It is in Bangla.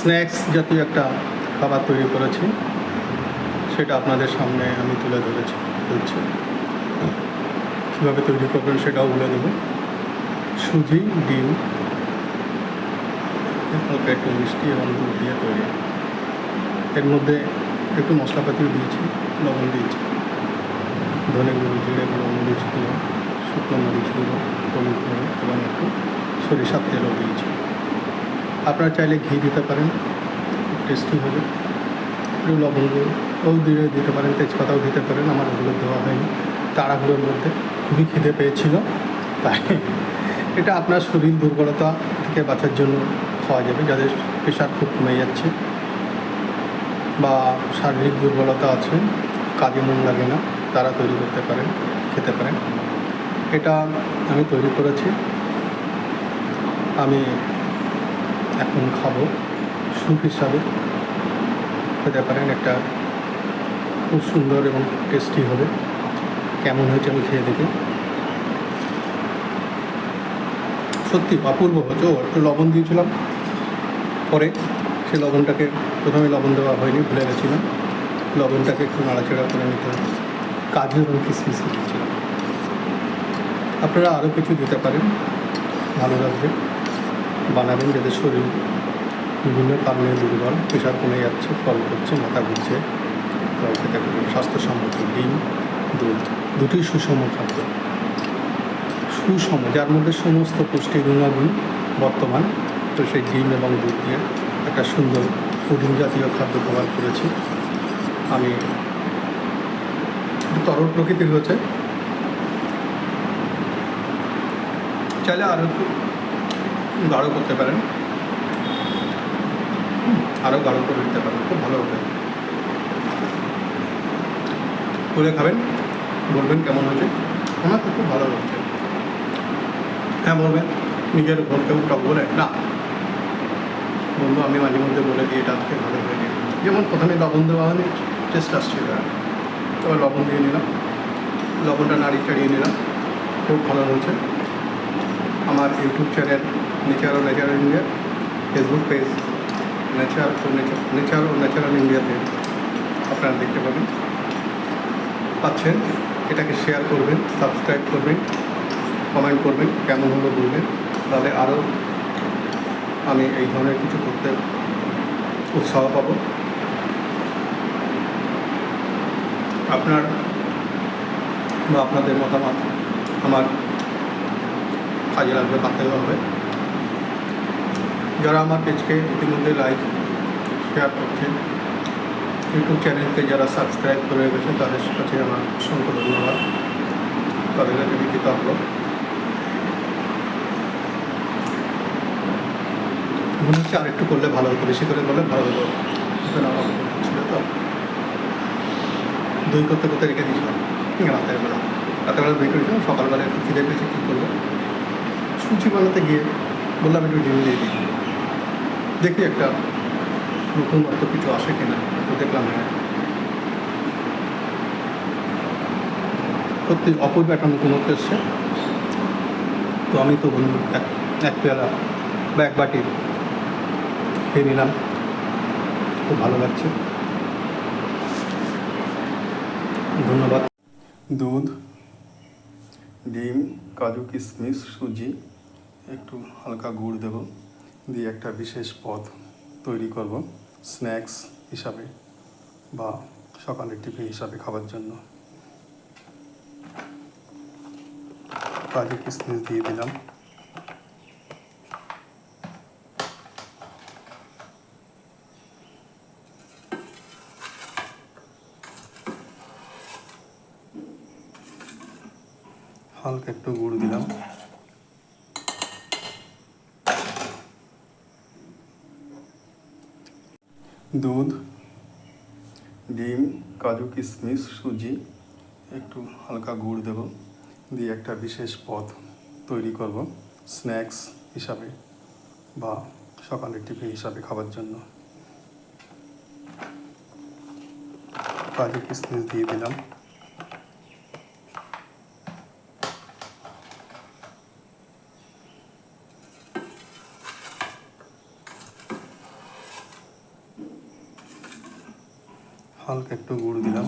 স্ন্যাক্স জাতীয় একটা খাবার তৈরি করেছি, সেটা আপনাদের সামনে আমি তুলে ধরছি। কীভাবে তৈরি করবেন সেটাও বলে দেবো। সুজি, ডিম, হালকা একটু মিষ্টি এবং দুধ দিয়ে তৈরি। এর মধ্যে একটু মশলাপাতিও দিয়েছি, লবণ দিয়েছি, ধনে গুঁড়ো, জিরে গুঁড়ো, মরিচ গুঁড়ো, শুকনো মরিচ গুঁড়ো, হলুদ গুঁড়ো এবং একটু সরিষার তেলও দিয়েছি। আপনারা চাইলে ঘি দিতে পারেন, খুব টেস্টি হবে। একটু লবঙ্গও দিতে পারেন, তেজপাতাও দিতে পারেন। আমার ওগুলো দেওয়া হয়নি, তাড়াহুড়োর মধ্যে খুবই খিদে পেয়েছিল, তাই এটা আপনার শরীর দুর্বলতা থেকে বাঁচার জন্য খাওয়া যাবে। যাদের প্রেশার খুব কমে যাচ্ছে বা শারীরিক দুর্বলতা আছে, কাজে মন লাগে না, তারা তৈরি করতে পারেন, খেতে পারেন। এটা আমি তৈরি করেছি, আমি এখন খাবো। স্যুপ হিসাবে খেতে পারেন, একটা খুব সুন্দর এবং টেস্টি হবে। কেমন হয়েছে আমি খেয়ে দেখি। সত্যি অপূর্ব হয়েছে। একটু লবণ দিয়েছিলাম, পরে সেই লবণটাকে, প্রথমে লবণ দেওয়া হয়নি, ভুলে গেছিলাম। লবণটাকে একটু নাড়াচাড়া করে নিতে হবে। কাজু এবং কিশমিশ দিয়েছিলাম। আপনারা আরও কিছু দিতে পারেন, ভালো লাগবে। বানাবেন যাদের শরীর বিভিন্ন কারণে দুর্বল, প্রেশার কমে যাচ্ছে, ফল করছে, মাথা ঘুরছে, তাও খেতে পারেন। স্বাস্থ্যসম্মত ডিম, দুধ, দুটোই সুষম খাদ্য। সুষম, যার মধ্যে সমস্ত পুষ্টি গুণাগুণ বর্তমান। তো সেই ডিম এবং দুধ দিয়ে একটা সুন্দর পুডিং জাতীয় খাদ্য খাবার করেছি আমি। তরল প্রকৃতির হয়েছে, চাইলে আরও একটু গাঢ় করতে পারেন, আরও গাঢ় করে দিতে পারেন, খুব ভালো হবে। করে খাবেন, বলবেন কেমন হয়েছে। আমার তো খুব ভালো লাগছে। হ্যাঁ বলবেন, নিজের ঘরকেও টক বলে না বন্ধু, আমি মাঝে মধ্যে বলে দিই এটা আজকে ভালো হয়নি। যেমন প্রথমে লবণ দেওয়া হয়নি, টেস্ট আসছিল না, তবে লবণ দিয়ে নিলাম, লবণটা নাড়িয়ে চাড়িয়ে নিলাম, খুব ভালো হয়েছে। আমার ইউটিউব চ্যানেল নেচার ও natural India, Facebook page nature ও ন্যাচারাল ইন্ডিয়াতে আপনারা দেখতে পাচ্ছেন। এটাকে শেয়ার করবেন, সাবস্ক্রাইব করবেন, কমেন্ট করবেন, কেমন হলো বলবেন, তাহলে আরও আমি এই ধরনের কিছু করতে উৎসাহ পাবো। আপনার বা আপনাদের মতামত আমার কাজে লাগবে, পাতেও হবে। যারা আমার পেজকে ইতিমধ্যে লাইক শেয়ার করছেন, ইউটিউব চ্যানেলকে যারা সাবস্ক্রাইব করে গেছেন, তাদের কাছে আমার অসংখ্য ধন্যবাদ। তাদের কাছে আমি কৃতজ্ঞ। মনে হচ্ছে আর একটু করলে ভালো হতো, বেশি করে করলে ভালো হতো। এখানে আমার ছিল তো, দই করতে করতে রেখে দিয়েছিলাম রাতেরবেলা দই করেছিলাম। সকালবেলা একটু খিদে পেয়েছে, কী করবো, সুজি বানাতে গিয়ে বললাম একটু ডিম দিয়ে দিই, দেখি একটা নতুনত্ব কিছু আসে কিনা। তো দেখলাম হ্যাঁ, সত্যি অপূর্ব একটা নতুনত্ব এসছে। তো আমি তো বন্ধু এক পেয়ালা বা এক বাটি খেয়ে নিলাম, খুব ভালো লাগছে। ধন্যবাদ। দুধ, ডিম, কাজু, কিশমিশ, সুজি, একটু হালকা গুড় দেবো, দিয়ে একটা বিশেষ পদ তৈরি করব স্ন্যাক্স হিসাবে বা সকালের টিফিন হিসাবে খাবার জন্য। কাজু কিশমিশ দিয়ে দিলাম, হালকা একটু গুড় দিলাম, দুধ, ডিম, কাজু, কিশমিশ, সুজি, একটু হালকা গুড় দেবো, দিয়ে একটা বিশেষ পদ তৈরি করব স্ন্যাক্স হিসাবে বা সকালের টিফিন হিসাবে খাবার জন্য। কাজু কিশমিশ দিয়ে দিলাম, হালকা একটু গুড় দিলাম।